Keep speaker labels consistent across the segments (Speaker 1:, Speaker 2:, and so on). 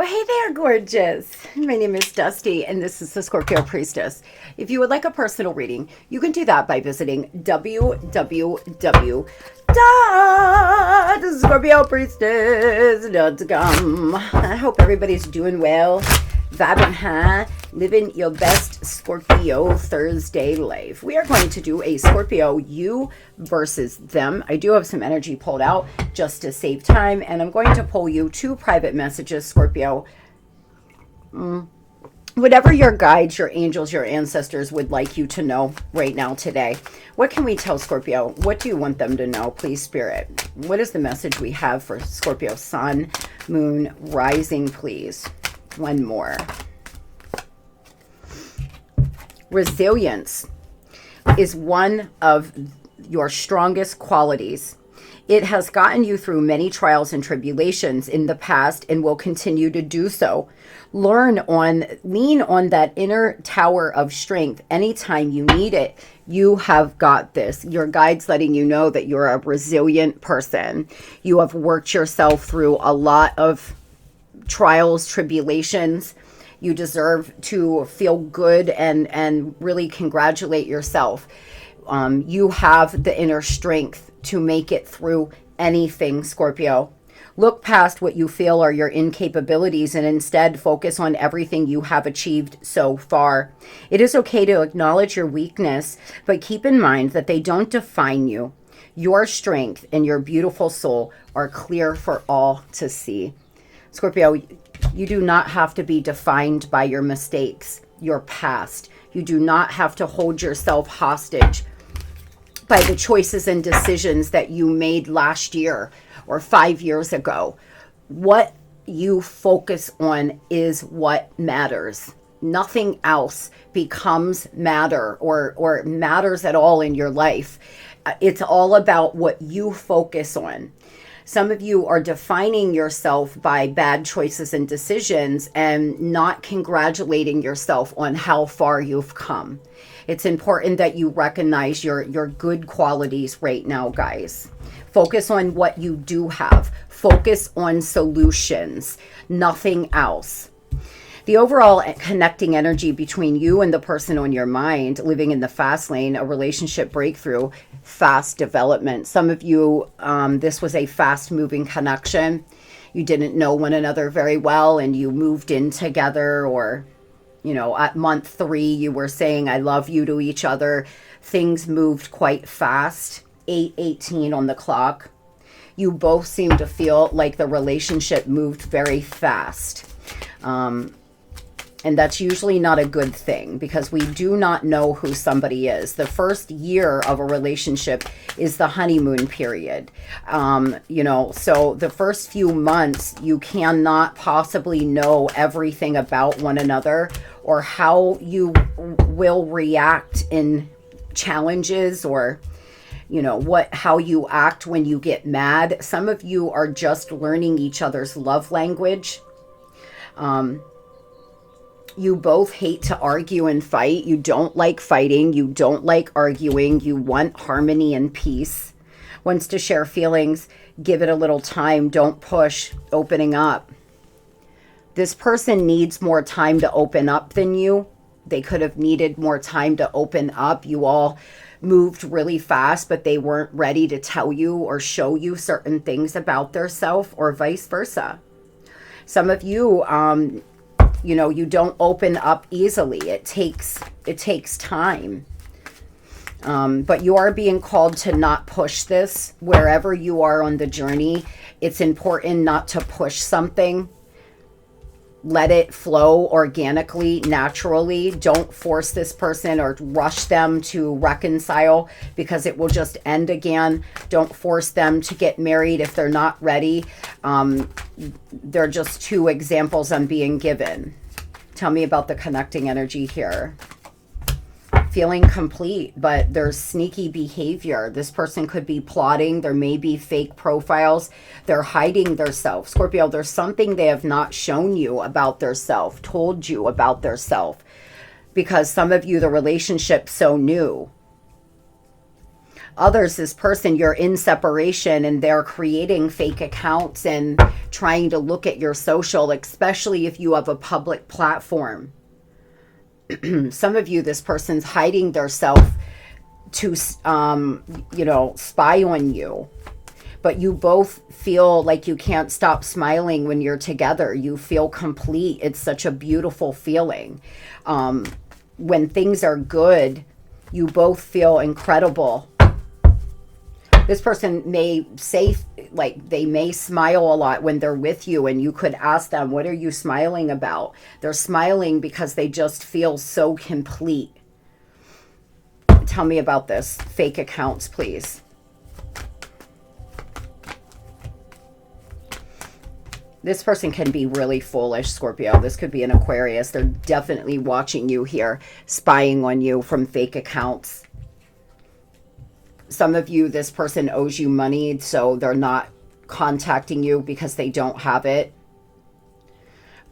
Speaker 1: Well, hey there, gorgeous. My name is Dusty, and this is the Scorpio Priestess. If you would like a personal reading, you can do that by visiting www.scorpiopriestess.com. I hope everybody's doing well, vibing high, living your best Scorpio Thursday life. We are going to do a Scorpio you versus them. I do have some energy pulled out just to save time, and I'm going to pull you two private messages, Scorpio. Whatever your guides, your angels, your ancestors would like you to know right now today. What can we tell Scorpio? What do you want them to know, please, Spirit? What is the message we have for Scorpio Sun, Moon, Rising, please? One more. Resilience is one of your strongest qualities. It has gotten you through many trials and tribulations in the past and will continue to do so. Lean on that inner tower of strength anytime you need it. You have got this. Your guide's letting you know that you're a resilient person. You have worked yourself through a lot of trials, tribulations. You deserve to feel good and really congratulate yourself. You have the inner strength to make it through anything, Scorpio. Look past what you feel are your incapabilities and instead focus on everything you have achieved so far. It is okay to acknowledge your weakness, but keep in mind that they don't define you. Your strength and your beautiful soul are clear for all to see. Scorpio, you do not have to be defined by your mistakes, your past. You do not have to hold yourself hostage by the choices and decisions that you made last year or 5 years ago. What you focus on is what matters. Nothing else becomes matter or matters at all in your life. It's all about what you focus on. Some of you are defining yourself by bad choices and decisions and not congratulating yourself on how far you've come. It's important that you recognize your good qualities right now, guys. Focus on what you do have. Focus on solutions, nothing else. The overall connecting energy between you and the person on your mind, living in the fast lane, a relationship breakthrough, fast development. Some of you, this was a fast moving connection. You didn't know one another very well and you moved in together, or, you know, at month 3, you were saying, I love you to each other. Things moved quite fast, 8:18 on the clock. You both seem to feel like the relationship moved very fast. And that's usually not a good thing because we do not know who somebody is. The first year of a relationship is the honeymoon period. So the first few months, you cannot possibly know everything about one another or how you will react in challenges, or how you act when you get mad. Some of you are just learning each other's love language. You both hate to argue and fight. You don't like fighting. You don't like arguing. You want harmony and peace. Wants to share feelings. Give it a little time. Don't push opening up. This person needs more time to open up than you. They could have needed more time to open up. You all moved really fast, but they weren't ready to tell you or show you certain things about their self, or vice versa. Some of you, you don't open up easily. It takes time. But you are being called to not push this. Wherever you are on the journey, it's important not to push something. Let it flow organically, naturally. Don't force this person or rush them to reconcile because it will just end again. Don't force them to get married if they're not ready. They're just two examples I'm being given. Tell me about the connecting energy here. Feeling complete, but there's sneaky behavior. This person could be plotting. There may be fake profiles. They're hiding their self. Scorpio, there's something they have not shown you about their self, told you about their self, because some of you, the relationship's so new. Others, this person, you're in separation and they're creating fake accounts and trying to look at your social, especially if you have a public platform. Some of you, this person's hiding their self to, you know, spy on you. But you both feel like you can't stop smiling when you're together. You feel complete. It's such a beautiful feeling. When things are good, you both feel incredible. This person may say, like, they may smile a lot when they're with you, and you could ask them, what are you smiling about? They're smiling because they just feel so complete. Tell me about this. Fake accounts, please. This person can be really foolish, Scorpio. This could be an Aquarius. They're definitely watching you here, spying on you from fake accounts. Some of you, this person owes you money, so they're not contacting you because they don't have it.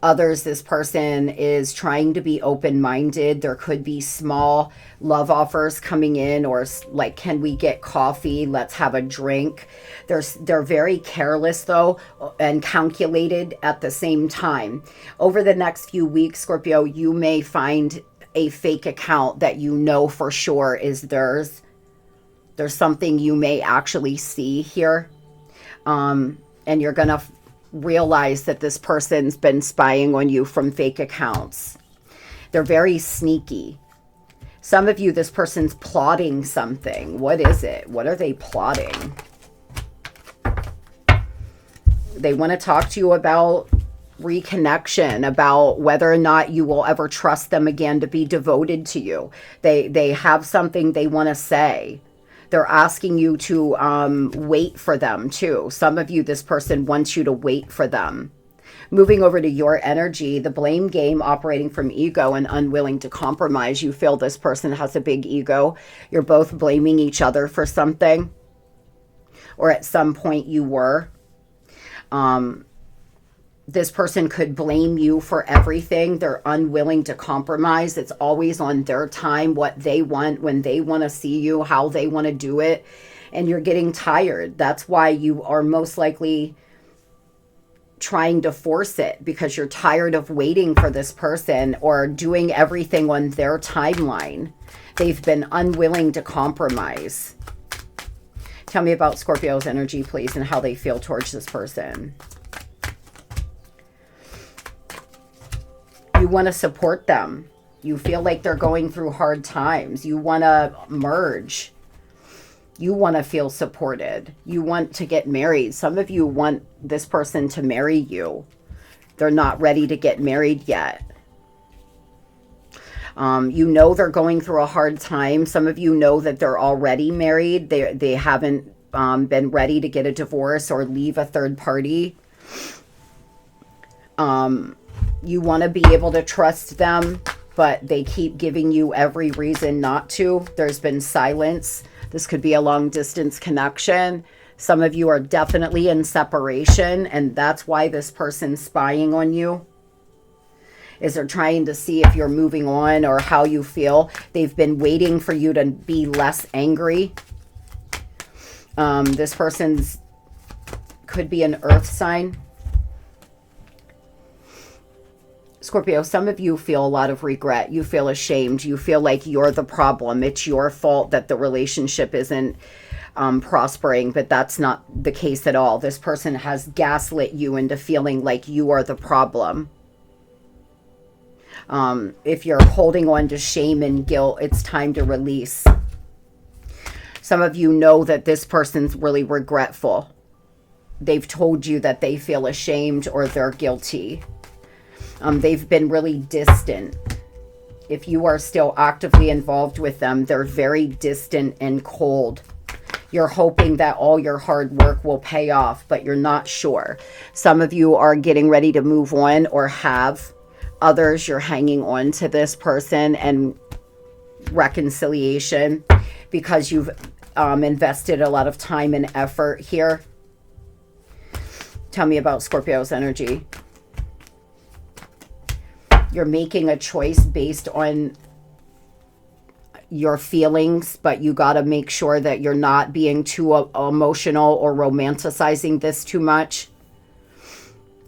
Speaker 1: Others, this person is trying to be open-minded. There could be small love offers coming in, or like, can we get coffee? Let's have a drink. They're very careless, though, and calculated at the same time. Over the next few weeks, Scorpio, you may find a fake account that you know for sure is theirs. There's something you may actually see here. And you're going to realize that this person's been spying on you from fake accounts. They're very sneaky. Some of you, this person's plotting something. What is it? What are they plotting? They want to talk to you about reconnection, about whether or not you will ever trust them again to be devoted to you. They have something they want to say. They're asking you to wait for them too. Some of you, this person wants you to wait for them. Moving over to your energy, the blame game operating from ego and unwilling to compromise. You feel this person has a big ego. You're both blaming each other for something. Or at some point you were. This person could blame you for everything. They're unwilling to compromise. It's always on their time, what they want, when they want to see you, how they want to do it. And you're getting tired. That's why you are most likely trying to force it, because you're tired of waiting for this person or doing everything on their timeline. They've been unwilling to compromise. Tell me about Scorpio's energy, please, and how they feel towards this person. You want to support them. You feel like they're going through hard times. You want to merge. You want to feel supported. You want to get married. Some of you want this person to marry you. They're not ready to get married yet. You know they're going through a hard time. Some of you know that they're already married. They haven't been ready to get a divorce or leave a third party. You want to be able to trust them, but they keep giving you every reason not to. There's been silence. This could be a long distance connection. Some of you are definitely in separation, and that's why this person's spying on you. Is they're trying to see if you're moving on or how you feel. They've been waiting for you to be less angry. This person's could be an earth sign. Scorpio, some of you feel a lot of regret. You feel ashamed. You feel like you're the problem. It's your fault that the relationship isn't prospering, but that's not the case at all. This person has gaslit you into feeling like you are the problem. If you're holding on to shame and guilt, it's time to release. Some of you know that this person's really regretful. They've told you that they feel ashamed or they're guilty. They've been really distant. If you are still actively involved with them, they're very distant and cold. You're hoping that all your hard work will pay off, but you're not sure. Some of you are getting ready to move on or have. Others, you're hanging on to this person and reconciliation because you've invested a lot of time and effort here. Tell me about Scorpio's energy. You're making a choice based on your feelings, but you got to make sure that you're not being too emotional or romanticizing this too much.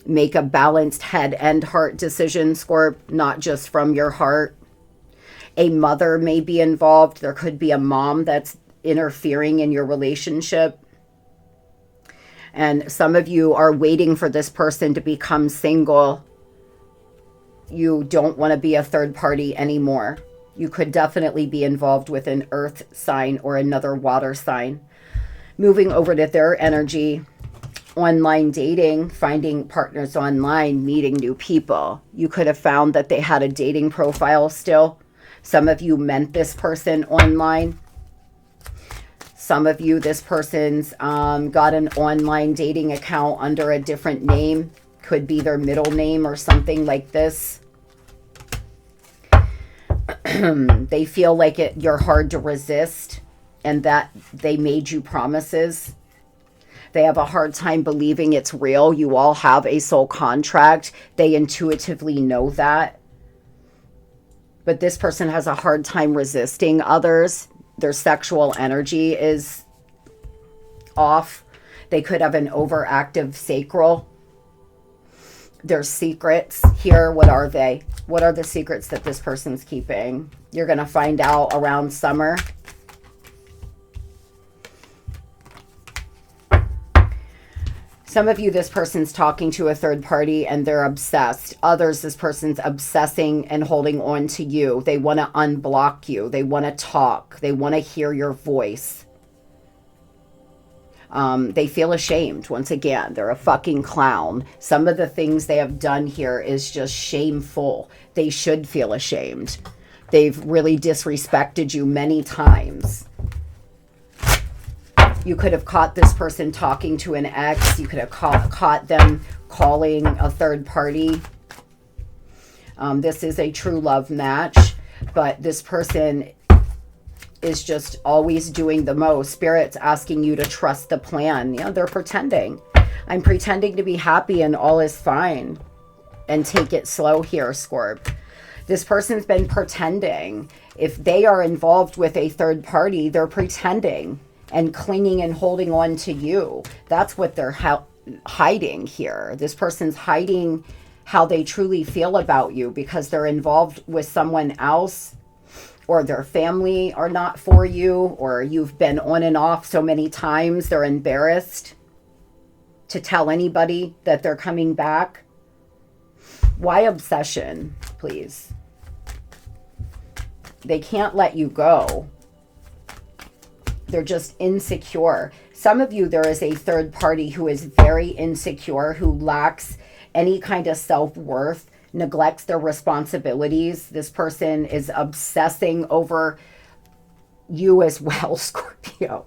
Speaker 1: Make a balanced head and heart decision, Scorp, not just from your heart. A mother may be involved. There could be a mom that's interfering in your relationship. And some of you are waiting for this person to become single. You don't want to be a third party anymore. You could definitely be involved with an earth sign or another water sign. Moving over to their energy, online dating, finding partners online, meeting new people. You could have found that they had a dating profile still. Some of you met this person online. Some of you, this person's got an online dating account under a different name. Could be their middle name or something like this. They feel like you're hard to resist and that they made you promises. They have a hard time believing it's real. You all have a soul contract. They intuitively know that. But this person has a hard time resisting others. Their sexual energy is off. They could have an overactive sacral. Their secrets here, what are they? What are the secrets that this person's keeping? You're going to find out around summer. Some of you, this person's talking to a third party and they're obsessed. Others, this person's obsessing and holding on to you. They want to unblock you. They want to talk. They want to hear your voice. They feel ashamed. Once again, they're a fucking clown. Some of the things they have done here is just shameful. They should feel ashamed. They've really disrespected you many times. You could have caught this person talking to an ex. You could have caught them calling a third party. This is a true love match, but this person is just always doing the most. Spirit's asking you to trust the plan. You know, they're pretending. I'm pretending to be happy and all is fine. And take it slow here, Scorp. This person's been pretending. If they are involved with a third party, they're pretending and clinging and holding on to you. That's what they're hiding here. This person's hiding how they truly feel about you because they're involved with someone else, or their family are not for you, or you've been on and off so many times they're embarrassed to tell anybody that they're coming back. Why obsession, please? They can't let you go. They're just insecure. Some of you, there is a third party who is very insecure, who lacks any kind of self-worth, neglects their responsibilities. This person is obsessing over you as well, Scorpio.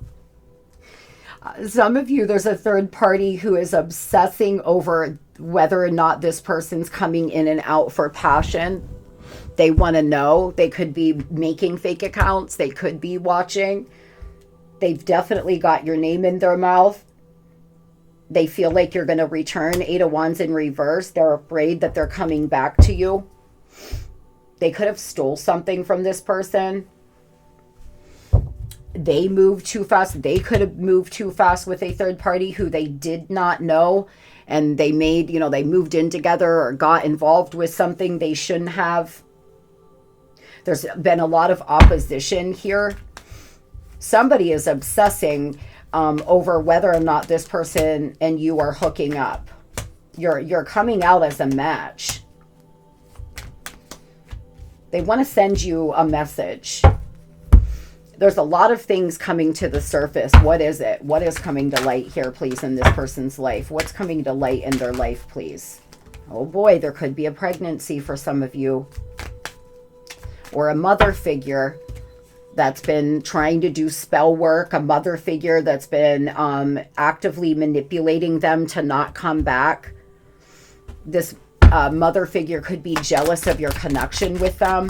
Speaker 1: Some of you, there's a third party who is obsessing over whether or not this person's coming in and out for passion. They want to know. They could be making fake accounts. They could be watching. They've definitely got your name in their mouth. They feel like you're going to return. 8 of Wands in reverse. They're afraid that they're coming back to you. They could have stole something from this person. They moved too fast. They could have moved too fast with a third party who they did not know. And they made, they moved in together or got involved with something they shouldn't have. There's been a lot of opposition here. Somebody is obsessing over whether or not this person and you are hooking up. You're coming out as a match. They want to send you a message. There's a lot of things coming to the surface. What is it? What is coming to light here, please, in this person's life? What's coming to light in their life, please? Oh boy, there could be a pregnancy for some of you. Or a mother figure that's been trying to do spell work. A mother figure that's been actively manipulating them to not come back. This mother figure could be jealous of your connection with them.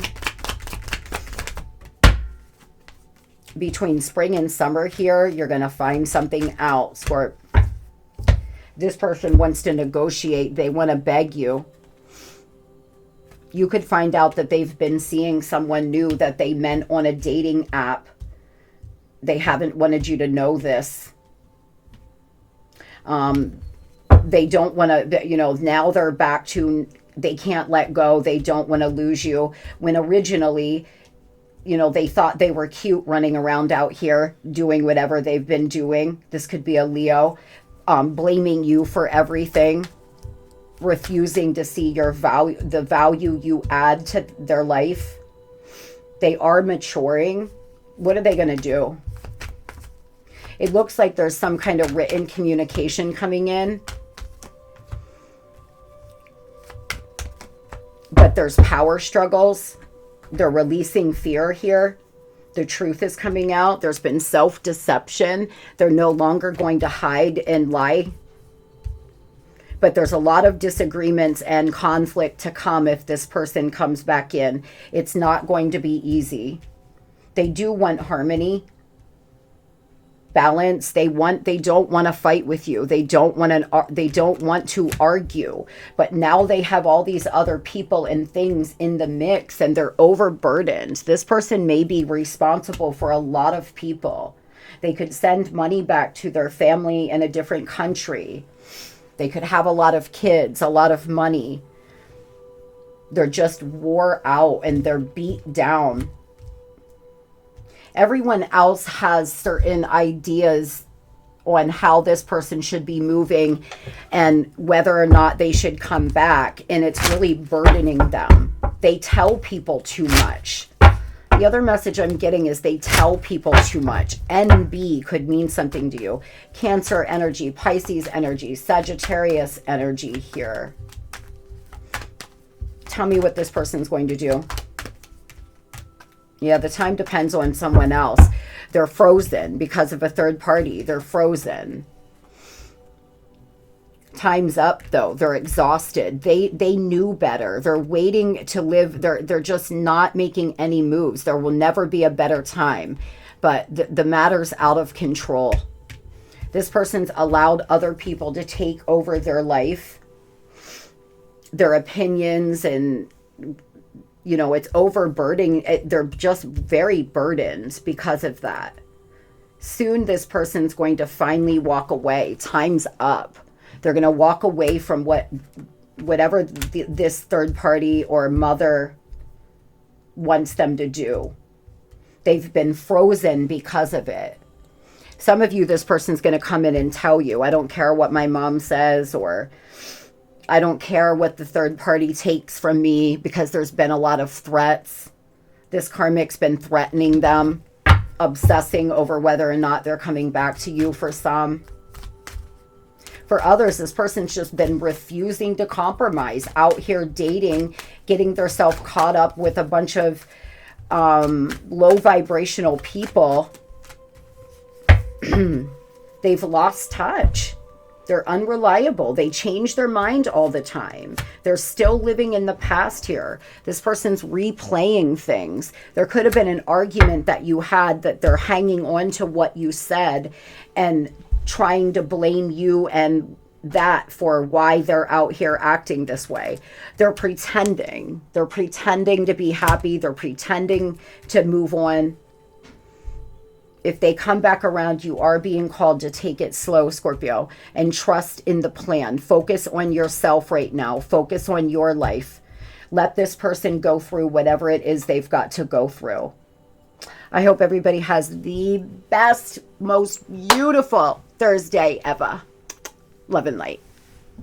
Speaker 1: Between spring and summer here, you're going to find something out. Scorp. This person wants to negotiate. They want to beg you. You could find out that they've been seeing someone new that they met on a dating app. They haven't wanted you to know this. They don't want to, you know, now they're back to, they can't let go. They don't want to lose you. When originally, you know, they thought they were cute running around out here doing whatever they've been doing. This could be a Leo, blaming you for everything, refusing to see your value, the value you add to their life. They are maturing. What are they going to do? It looks like there's some kind of written communication coming in. But there's power struggles. They're releasing fear here. The truth is coming out. There's been self-deception. They're no longer going to hide and lie. But there's a lot of disagreements and conflict to come if this person comes back in. It's not going to be easy. They do want harmony, balance. They don't want to fight with you. They don't want to argue. But now they have all these other people and things in the mix, and they're overburdened. This person may be responsible for a lot of people. They could send money back to their family in a different country. They could have a lot of kids, a lot of money. They're just wore out and they're beat down. Everyone else has certain ideas on how this person should be moving and whether or not they should come back. And it's really burdening them. They tell people too much. The other message I'm getting is they tell people too much. NB could mean something to you. Cancer energy, Pisces energy, Sagittarius energy here. Tell me what this person's going to do. Yeah, the time depends on someone else. They're frozen because of a third party. They're frozen. Time's up though. They're exhausted. They knew better. They're waiting to live. They're just not making any moves. There will never be a better time. But the matter's out of control. This person's allowed other people to take over their life, their opinions, and you know, it's overburdening. They're just very burdened because of that. Soon this person's going to finally walk away. Time's up. They're going to walk away from whatever this third party or mother wants them to do. They've been frozen because of it. Some of you, this person's going to come in and tell you, I don't care what my mom says, or I don't care what the third party takes from me, because there's been a lot of threats. This karmic's been threatening them, obsessing over whether or not they're coming back to you for some. For others, this person's just been refusing to compromise, out here dating, getting themselves caught up with a bunch of low vibrational people. They've lost touch. They're unreliable. They change their mind all the time. They're still living in the past here. This person's replaying things. There could have been an argument that you had that they're hanging on to what you said and trying to blame you and that for why they're out here acting this way. They're pretending. They're pretending to be happy. They're pretending to move on. If they come back around, you are being called to take it slow, Scorpio, and trust in the plan. Focus on yourself right now. Focus on your life. Let this person go through whatever it is they've got to go through. I hope everybody has the best, most beautiful Thursday ever. Love and light.